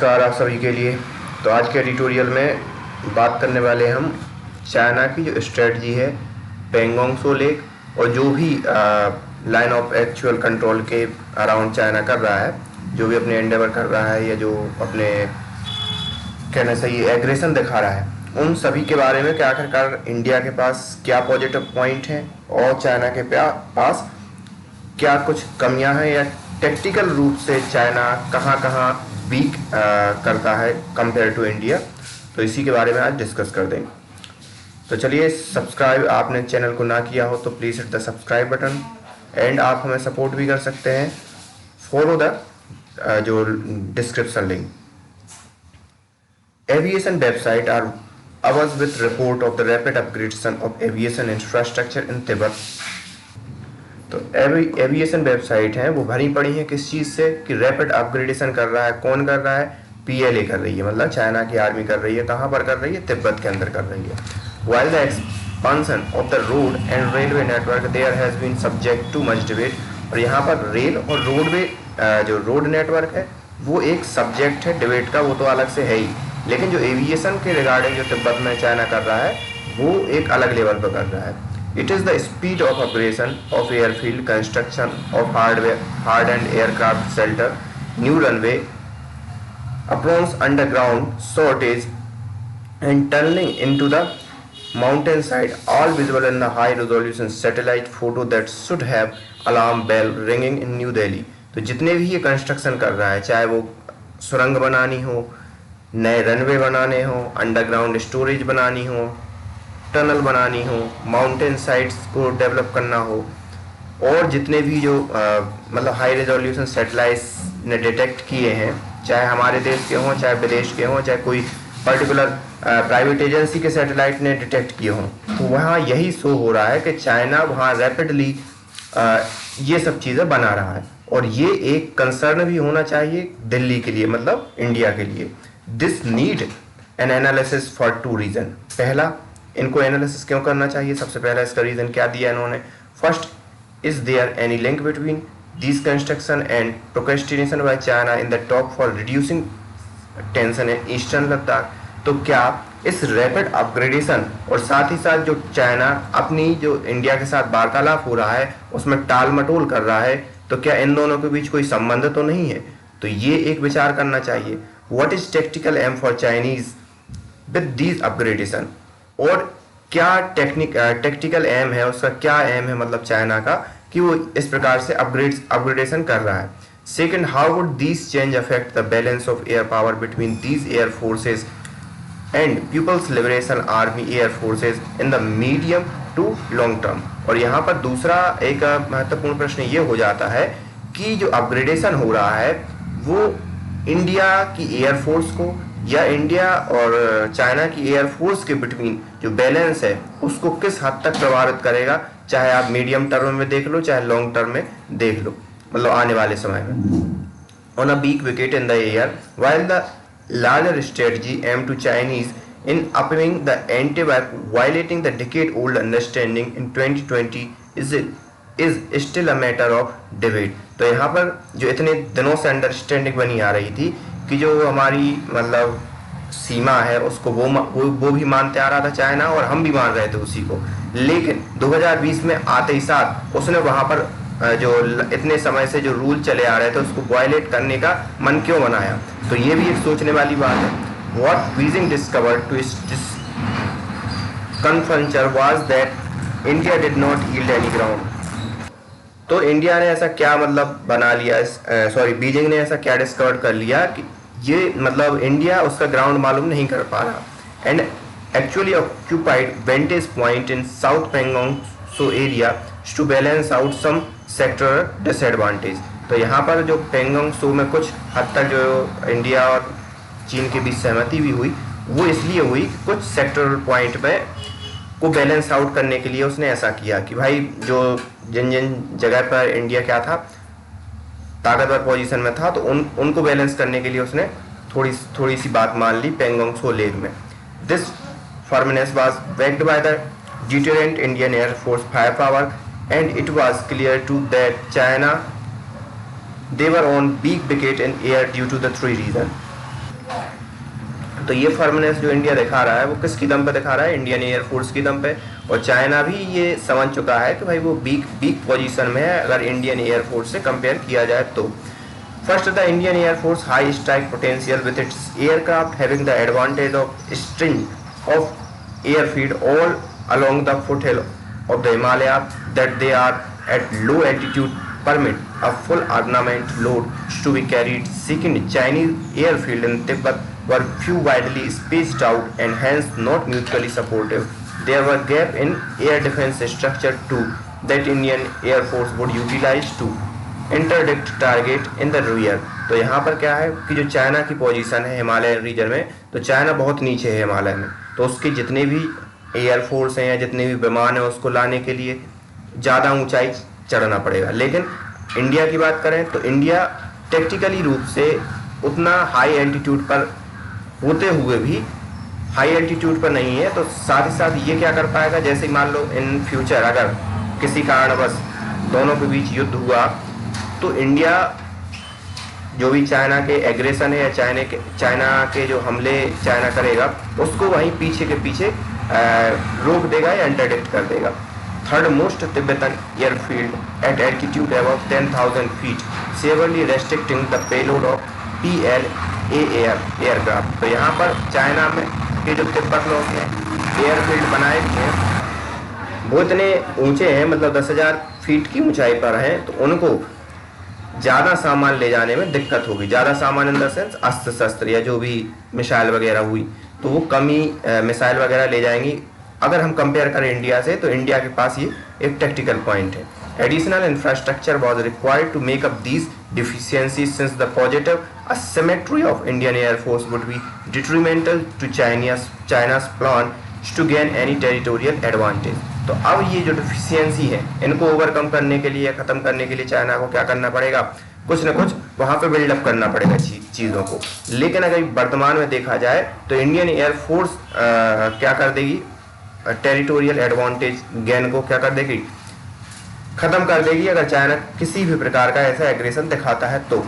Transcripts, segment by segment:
नमस्कार आप सभी के लिए। तो आज के एडिटोरियल में बात करने वाले हम चाइना की जो स्ट्रेटजी है पेंगोंग त्सो लेक और जो भी लाइन ऑफ एक्चुअल कंट्रोल के अराउंड चाइना कर रहा है, जो भी अपने एंडेवर कर रहा है या जो अपने कहना सही एग्रेशन दिखा रहा है, उन सभी के बारे में कि आखिरकार इंडिया के पास क्या पॉजिटिव पॉइंट हैं और चाइना के पास क्या कुछ कमियां हैं या टेक्टिकल रूप से चाइना कहाँ कहाँ वीक करता है कंपेयर टू इंडिया। तो इसी के बारे में आज डिस्कस कर देंगे। तो चलिए, सब्सक्राइब आपने चैनल को ना किया हो तो please hit the subscribe button and आप हमें सपोर्ट भी कर सकते हैं। फॉलो द जो description link. Aviation website are ours with report of the rapid upgradation of aviation infrastructure in Tibet. तो एविएशन वेबसाइट हैं वो भरी पड़ी हैं किस चीज़ से कि रैपिड अपग्रेडेशन कर रहा है। कौन कर रहा है? पीएलए कर रही है, मतलब चाइना की आर्मी कर रही है। कहाँ पर कर रही है? तिब्बत के अंदर कर रही है। While the expansion of the road and railway network there has been subject to much debate. और यहाँ पर रेल और रोडवे जो रोड नेटवर्क है वो एक सब्जेक्ट है डिबेट का, वो तो अलग से है ही। लेकिन जो एविएशन के रिगार्डिंग जो तिब्बत में चाइना कर रहा है वो एक अलग लेवल पर कर रहा है। It is the speed of operation of airfield, construction of hard and aircraft shelter, new runway, approach underground sortage, and tunneling into the mountainside, all visible in the high-resolution satellite photo that should have alarm bell ringing in New Delhi। तो जितने भी ये construction कर रहा है, चाहे वो सुरंग बनानी हो, नए रनवे बनाने हो, अंडरग्राउंड स्टोरेज बनानी हो, टनल बनानी हो, माउंटेन साइट्स को डेवलप करना हो, और जितने भी जो मतलब हाई रेजोल्यूशन सैटेलाइट्स ने डिटेक्ट किए हैं, चाहे हमारे देश के हों, चाहे विदेश के हों, चाहे कोई पर्टिकुलर प्राइवेट एजेंसी के सैटेलाइट ने डिटेक्ट किए हों, तो वहाँ यही शो हो रहा है कि चाइना वहाँ रैपिडली ये सब चीज़ें बना रहा है। और ये एक कंसर्न भी होना चाहिए दिल्ली के लिए, मतलब इंडिया के लिए। This need an analysis for two reason. पहला, इनको एनालिसिस क्यों करना चाहिए? सबसे पहला इसका रीज़न क्या दिया इन्होंने? First, is there any link between this construction and procrastination by China in the talk for reducing tension in eastern Ladakh. तो क्या इस रैपिड अपग्रेडेशन और साथ ही साथ जो चाइना अपनी जो इंडिया के साथ वार्तालाप हो रहा है उसमें टाल मटोल कर रहा है, तो क्या इन दोनों के बीच कोई संबंध तो नहीं है? तो ये एक विचार करना चाहिए। What is tactical aim for Chinese with this upgradation? और क्या टेक्टिकल एम है, उसका क्या एम है मतलब चाइना का कि वो इस प्रकार से अपग्रेडेशन कर रहा है। Second, how would this change affect the balance of air power between these air forces and People's Liberation Army air forces in the medium to long term? और यहाँ पर दूसरा एक महत्वपूर्ण प्रश्न ये हो जाता है कि जो अपग्रेडेशन हो रहा है वो इंडिया की एयरफोर्स को या इंडिया और चाइना की एयरफोर्स के बिटवीन जो बैलेंस है उसको किस हद तक प्रभावित करेगा, चाहे आप मीडियम टर्म में देख लो चाहे लॉन्ग टर्म में देख लो, मतलब आने वाले समय में। On a weak wicket in the air while the larger strategy aim to Chinese in upping the ante violating the decade old understanding in 2020 is still a matter of debate. तो यहाँ पर जो इतने दिनों से अंडरस्टैंडिंग बनी आ रही थी कि जो हमारी मतलब सीमा है उसको वो भी मानते आ रहा था चाइना और हम भी मान रहे थे उसी को, लेकिन 2020 में आते ही साथ उसने वहाँ पर जो इतने समय से जो रूल चले आ रहे थे उसको वायलेट करने का मन क्यों बनाया? तो ये भी एक सोचने वाली बात है। What Beijing discovered to this confrontation was that India did not yield any ground. तो इंडिया ने ऐसा क्या मतलब बना लिया, बीजिंग ने ऐसा क्या डिस्कवर कर लिया कि ये मतलब इंडिया उसका ग्राउंड मालूम नहीं कर पा रहा। And actually occupied vantage point in south Pangong Tso area to balance out some sector disadvantage. तो यहाँ पर जो पेंगोंग त्सो में कुछ हद तक जो इंडिया और चीन के बीच सहमति भी हुई वो इसलिए हुई कि कुछ सेक्टर पॉइंट में को बैलेंस आउट करने के लिए उसने ऐसा किया कि भाई जो जिन जिन जगह पर इंडिया क्या था ताकतवर पोजीशन में था, तो उनको बैलेंस करने के लिए उसने थोड़ी सी बात मान ली पेंगोंग त्सो लेक में। This firmness was backed by the deterrent Indian Air Force fire power and it was clear to that China they were on weak wicket in air due to the three reasons. तो ये firmness जो India दिखा रहा है वो किसकी दम पे दिखा रहा है? इंडियन एयरफोर्स की दम पे। और चाइना भी ये समझ चुका है कि भाई वो वीक पोजीशन में है अगर इंडियन एयरफोर्स से कंपेयर किया जाए तो। First, the Indian air force high strike potential with its aircraft having the advantage of string of airfield all along the foothill of the Himalayas that they are at low altitude permit a full armament load to be carried. Second, Chinese airfield in Tibet were few widely spaced out and hence not mutually supportive. There were gap in air defense structure too that Indian Air Force would utilize to interdict target in the rear. तो यहाँ पर क्या है कि जो China की position है Himalaya reason में, तो चाइना बहुत नीचे है हिमालय में, तो उसके जितने भी एयरफोर्स हैं या जितने भी विमान हैं उसको लाने के लिए ज़्यादा ऊंचाई चढ़ना पड़ेगा। लेकिन इंडिया की बात करें तो इंडिया टेक्टिकली रूप से उतना हाई एल्टीट्यूड पर होते हुए भी हाई एल्टीट्यूड पर नहीं है, तो साथ ही साथ ये क्या कर पाएगा, जैसे मान लो इन फ्यूचर अगर किसी कारणवश दोनों के बीच युद्ध हुआ तो इंडिया जो भी चाइना के एग्रेशन है या चाइना के जो हमले चाइना करेगा उसको वहीं पीछे के पीछे रोक देगा या इंटरडिक्ट कर देगा। Third most Tibetan airfield at altitude above 10,000 feet severely restricting the payload of PLA aircraft. तो यहाँ पर चाइना में के जो तिब्बत में उसने एयरफील्ड बनाए हैं वो इतने ऊंचे हैं, मतलब 10,000 फीट की ऊंचाई पर हैं, तो उनको ज़्यादा सामान ले जाने में दिक्कत होगी। ज़्यादा सामान इन द सेंस अस्त्र शस्त्र या जो भी मिसाइल वगैरह हुई तो वो कम ही मिसाइल वगैरह ले जाएंगी। अगर हम कंपेयर करें इंडिया से तो इंडिया के पास ये एक टेक्टिकल पॉइंट है। Additional infrastructure was required to make up these deficiency since the positive asymmetry of Indian Air Force would be detrimental to China's plan to gain any territorial advantage। तो अब ये जो deficiency है इनको overcome करने के लिए, ख़त्म करने के लिए चाइना को क्या करना पड़ेगा, कुछ ना कुछ वहाँ पे बिल्डअप करना पड़ेगा चीज़ों को। लेकिन अगर वर्तमान में देखा जाए तो इंडियन एयरफोर्स क्या कर देगी, टेरिटोरियल एडवांटेज गेन को क्या कर देगी, ख़त्म कर देगी अगर चाइना किसी भी प्रकार का ऐसा एग्रेशन दिखाता है तो।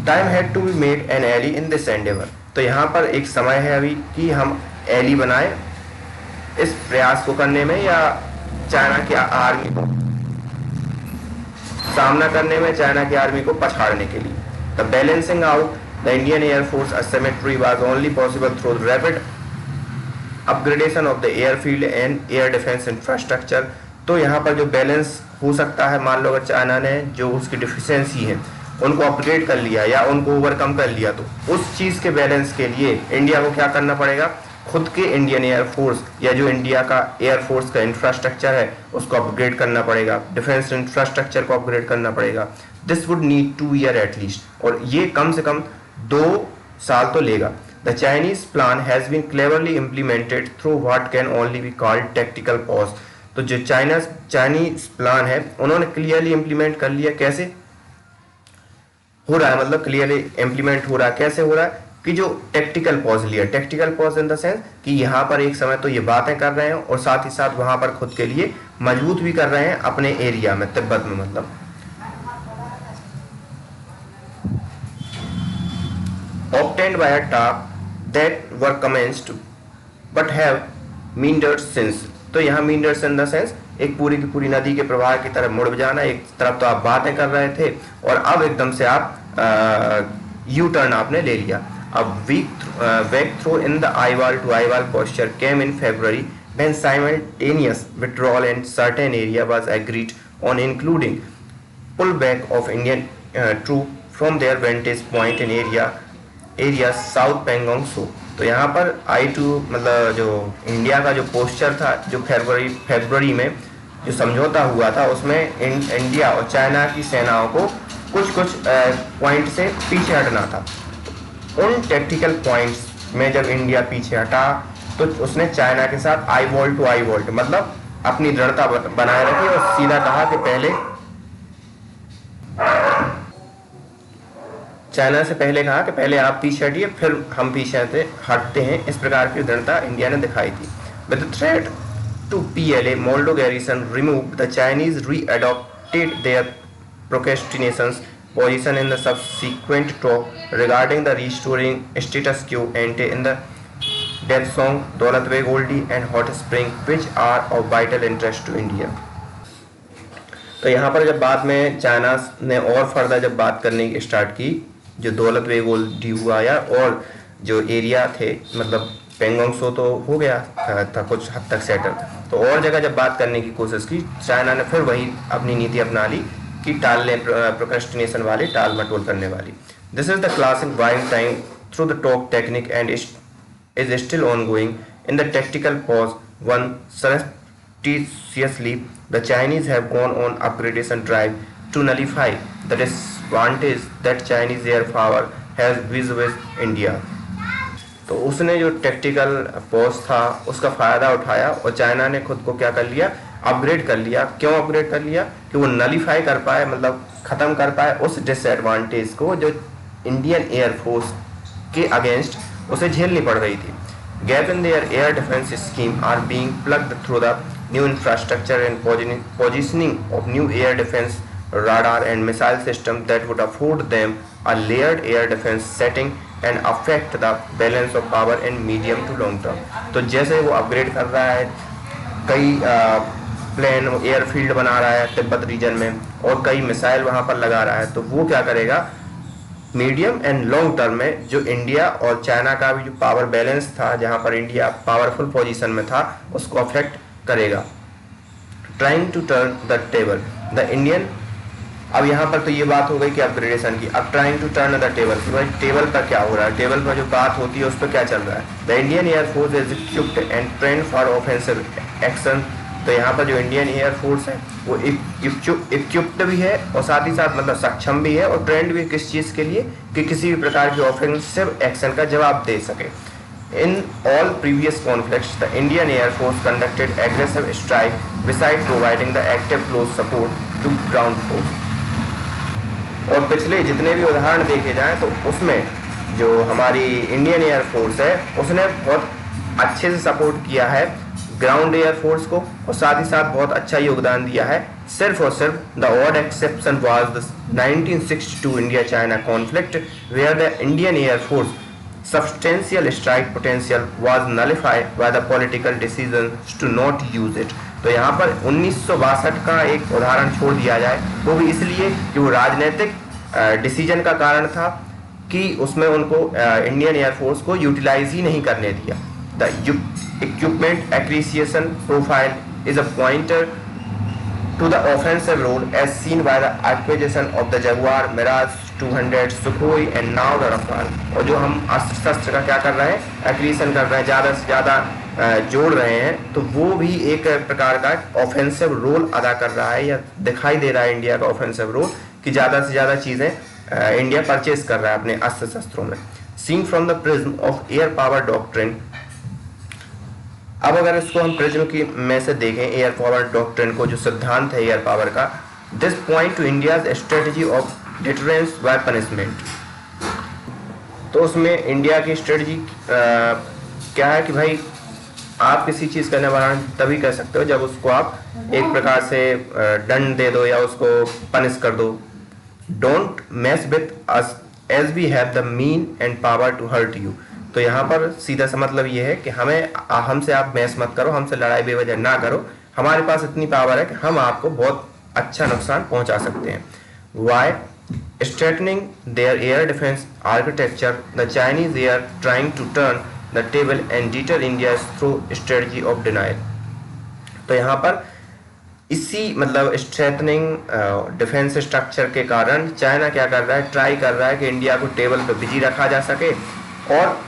Time had to be made an ally in this endeavour. तो यहाँ पर एक समय है अभी कि हम एली बनाए इस प्रयास को करने में या चाइना की आर्मी को सामना करने में, चाइना की आर्मी को पछाड़ने के लिए। The balancing out the Indian air force asymmetry was only possible through the rapid upgradation of the airfield and air defense infrastructure। तो यहाँ पर जो बैलेंस हो सकता है, मान लो अगर चाइना ने जो उसकी डिफिशियंसी है उनको अपग्रेड कर लिया या उनको ओवरकम कर लिया, तो उस चीज़ के बैलेंस के लिए इंडिया को क्या करना पड़ेगा, खुद के इंडियन एयरफोर्स या जो इंडिया का एयरफोर्स का इंफ्रास्ट्रक्चर है उसको अपग्रेड करना पड़ेगा, डिफेंस इंफ्रास्ट्रक्चर को अपग्रेड करना पड़ेगा। This would need 2 year at least, और ये कम से कम 2 साल तो लेगा। The Chinese plan has been cleverly implemented through what can only be called tactical pause. तो जो चाइनीज प्लान है उन्होंने क्लियरली इम्प्लीमेंट कर लिया। कैसे हो रहा है, मतलब क्लियरली इम्प्लीमेंट हो रहा है, कैसे हो रहा है कि जो टेक्टिकल पॉज लिया, tactical pause in the sense कि यहाँ पर एक समय तो ये बातें कर रहे हैं और साथ ही साथ वहाँ पर खुद के लिए मजबूत भी कर रहे हैं अपने एरिया में, तिब्बत में। मतलब obtained by a talk that were commenced but have meandered since। तो यहाँ meandered in the sense एक पूरी की पूरी नदी के प्रवाह की तरफ मुड़ जाना। एक तरफ तो आप बातें कर रहे थे और अब एकदम से आप यू टर्न आपने ले लिया। अब weak throw in the eyewall to eyewall posture came in February when simultaneous withdrawal in certain area was agreed on, including pullback of Indian troops from their vantage point in area South Pangong Tso। तो यहाँ पर I2 मतलब जो India का जो posture था, जो फरवरी में जो समझौता हुआ था उसमें इंडिया और चाइना की सेनाओं को कुछ पॉइंट से पीछे हटना था। उन टेक्टिकल पॉइंट्स में जब इंडिया पीछे हटा तो उसने चाइना के साथ आई वॉल्ट टू आई वॉल्ट मतलब अपनी दृढ़ता बनाए रखी और सीधा कहा कि पहले चाइना से पहले कहा कि पहले आप पीछे हटिए फिर हम पीछे हटते हैं। इस प्रकार की दृढ़ता इंडिया ने दिखाई थी। With the threat to PLA, Moldo garrison removed, the Chinese re-adopted their procrastinations position in the subsequent talk regarding the restoring status quo ante in the death song Daulat Beg Oldie and Hot Spring, which are of vital interest to India. तो यहाँ पर जब बाद में China ने और further जब बात करने की स्टार्ट की, जो दौलत बेग ओल्डी हुआ या और जो एरिया थे, मतलब पेंगोंग सो तो हो गया था कुछ हद तक सेटल, तो और जगह जब बात करने की कोशिश की चाइना ने, फिर वही अपनी नीति अपना ली कि टालने, प्रोक्रेस्टिनेशन वाली, टाल मटोल करने वाली. This is the classic buying time through the talk technique and is still ongoing. In the tactical pause, one surreptitiously, the Chinese have gone on upgradation drive to nullify the disadvantage that Chinese air power has vis-a-vis India. तो उसने जो tactical pause था उसका फ़ायदा उठाया और China ने खुद को क्या कर लिया, अपग्रेड कर लिया. क्यों अपग्रेड कर लिया? कि वो नलीफाई कर पाए, मतलब ख़त्म कर पाए उस डिसएडवांटेज को जो इंडियन एयरफोर्स के अगेंस्ट उसे झेलनी पड़ रही थी. Gap in their air defence scheme are being plugged through the new infrastructure and positioning of new air defence radar and missile system that would afford them a layered air defense setting and affect the balance of power in medium to long term. तो जैसे वो upgrade कर रहा है, कई plane airfield बना रहा है तिब्बत रीजन में और कई मिसाइल वहाँ पर लगा रहा है, तो वो क्या करेगा, मीडियम एंड लॉन्ग टर्म में जो इंडिया और चाइना का भी जो पावर बैलेंस था, जहाँ पर इंडिया पावरफुल पोजीशन में था, उसको अफेक्ट करेगा. Trying to turn the table the Indian, अब यहाँ पर तो ये बात हो गई कि अपग्रेडेशन की. अब trying to turn the table, कि भाई टेबल पर क्या हो रहा है, टेबल पर जो बात होती है उस पर क्या चल रहा है. The Indian air force is equipped and trend for offensive action. तो यहाँ पर जो इंडियन एयरफोर्स है वो इक्विप्ड भी है और साथ ही साथ मतलब सक्षम भी है और ट्रेंड भी किस चीज़ के लिए, कि किसी भी प्रकार के ऑफेंसिव एक्शन का जवाब दे सके. In all previous conflicts, the Indian Air Force conducted aggressive strike besides providing the active close support to ground force. और पिछले जितने भी उदाहरण देखे जाएं तो उसमें जो हमारी इंडियन एयर फोर्स है उसने बहुत अच्छे से सपोर्ट किया है ग्राउंड एयर फोर्स को और साथ ही साथ बहुत अच्छा योगदान दिया है. सिर्फ और सिर्फ the odd exception was the 1962 India China conflict where the Indian Air Force substantial strike potential was nullified by the political decision to not use it. तो यहाँ पर 1962 का एक उदाहरण छोड़ दिया जाए, वो भी इसलिए कि वो राजनीतिक डिसीजन का कारण था कि उसमें उनको इंडियन एयरफोर्स को यूटिलाइज ही नहीं करने दिया. The equipment acquisition profile is a pointer to the offensive role as seen by the acquisition of the Jaguar, Mirage 200, Sukhoi and now the Rafale. और जो हम अस्त्र शस्त्र का क्या कर रहे हैं, एक्रीशन कर रहे हैं, ज़्यादा से ज़्यादा जोड़ रहे हैं, तो वो भी एक प्रकार का ऑफेंसिव रोल अदा कर रहा है या दिखाई दे रहा है इंडिया का ऑफेंसिव रोल, कि ज़्यादा से ज़्यादा चीज़ें इंडिया परचेज कर रहा है अपने अस्त्र शस्त्रों में. Seen from the prism of air power doctrine. अब अगर इसको हम प्रिज्म की में से देखें एयर पावर डॉक्ट्रिन को, जो सिद्धांत है एयर पावर का, this point to India's strategy of deterrence by punishment. तो उसमें इंडिया की स्ट्रेटजी क्या है कि भाई आप किसी चीज़ का निवारण तभी कर सकते हो जब उसको आप एक प्रकार से दंड दे दो या उसको पनिश कर दो. Don't mess with us as we have the mean and power to hurt you. तो यहाँ पर सीधा सा मतलब ये है कि हमसे आप मैस मत करो, हमसे लड़ाई बेवजह ना करो, हमारे पास इतनी पावर है कि हम आपको बहुत अच्छा नुकसान पहुँचा सकते हैं. Why straightening their air defence architecture the Chinese are trying to turn the table and deter India through strategy of denial. तो यहाँ पर इसी मतलब स्ट्रेटनिंग डिफेंस स्ट्रक्चर के कारण चाइना क्या कर रहा है, ट्राई कर रहा है कि इंडिया को टेबल पर बिजी रखा जा सके और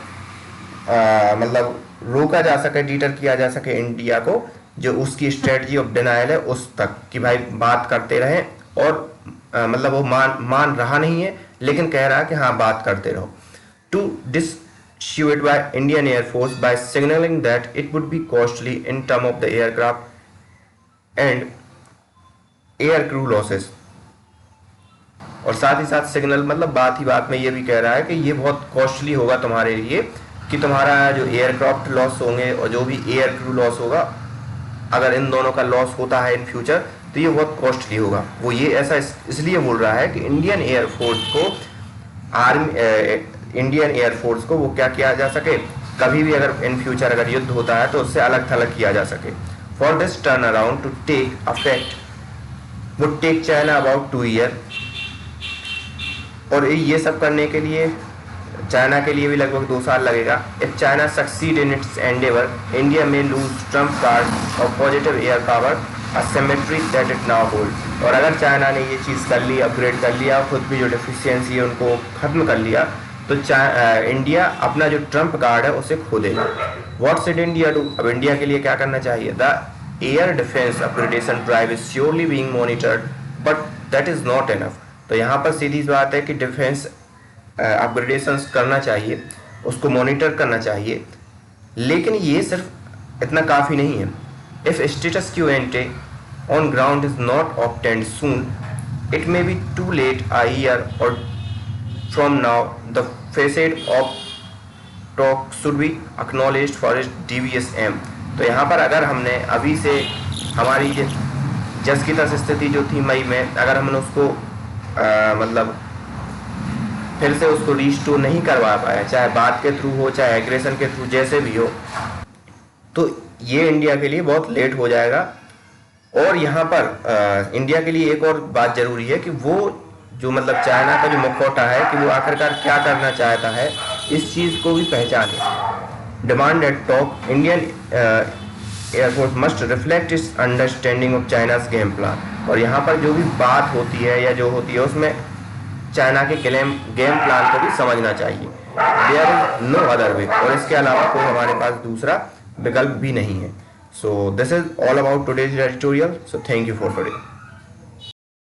मतलब रोका जा सके, डिटर किया जा सके इंडिया को, जो उसकी स्ट्रेटजी ऑफ डिनाइल है उस तक, कि भाई बात करते रहें और मतलब वो मान रहा नहीं है लेकिन कह रहा है कि हाँ बात करते रहो. To dissuade by Indian Air Force by signaling that it would be costly in terms of the aircraft and air crew losses. और साथ ही साथ सिग्नल मतलब बात ही बात में ये भी कह रहा है कि ये बहुत कॉस्टली होगा तुम्हारे लिए, कि तुम्हारा जो एयरक्राफ्ट लॉस होंगे और जो भी एयर क्रू लॉस होगा, अगर इन दोनों का लॉस होता है इन फ्यूचर, तो तो ये बहुत कॉस्टली होगा। वो ये ऐसा इसलिए बोल रहा है कि इंडियन एयरफोर्स को वो क्या किया जा सके, कभी भी अगर इन फ्यूचर अगर युद्ध होता है तो उससे अलग थलग किया जा सके। For this turn around to take effect would take China about 2 year, और ये सब करने के लिए चाइना के लिए भी लगभग 2 साल लगेगा। If China succeed in its Endeavour, India में लूज ट्रम्प कार्ड और positive air power asymmetry that it now hold. और अगर चाइना ने ये चीज़ कर ली, अपग्रेड कर लिया, खुद भी जो डिफिशियंसी है उनको ख़त्म कर लिया, तो इंडिया अपना जो ट्रम्प कार्ड है उसे खो देगा। What should India do? अब इंडिया के लिए क्या करना चाहिए? The air defence upgradation drive is surely being monitored but that is not enough. तो यहाँ पर सीधी बात है कि डिफेंस अपग्रेडेशन करना चाहिए, उसको मॉनिटर करना चाहिए, लेकिन ये सिर्फ इतना काफ़ी नहीं है। If status quo ante on ground is not obtained soon, it may be too late a year or from now the facade of talk should be acknowledged for its devious aim। तो यहाँ पर अगर हमने अभी से हमारी जस की तस स्थिति जो थी मई में, अगर हमने उसको मतलब फिर से उसको रिस्टोर नहीं करवा पाया, चाहे बात के थ्रू हो चाहे एग्रेशन के थ्रू, जैसे भी हो, तो ये इंडिया के लिए बहुत लेट हो जाएगा। और यहाँ पर इंडिया के लिए एक और बात जरूरी है कि वो जो मतलब चाइना का जो मुखौटा है कि वो आखिरकार क्या करना चाहता है, इस चीज़ को भी पहचाने। Demand eight talk Indian air force must reflect it's understanding of China's game plan. और यहाँ पर जो भी बात होती है या जो होती है उसमें चाइना के गेम प्लान को भी समझना चाहिए। There is no other way, और इसके अलावा कोई हमारे पास दूसरा विकल्प भी नहीं है। So this is all about today's editorial. So thank you for today.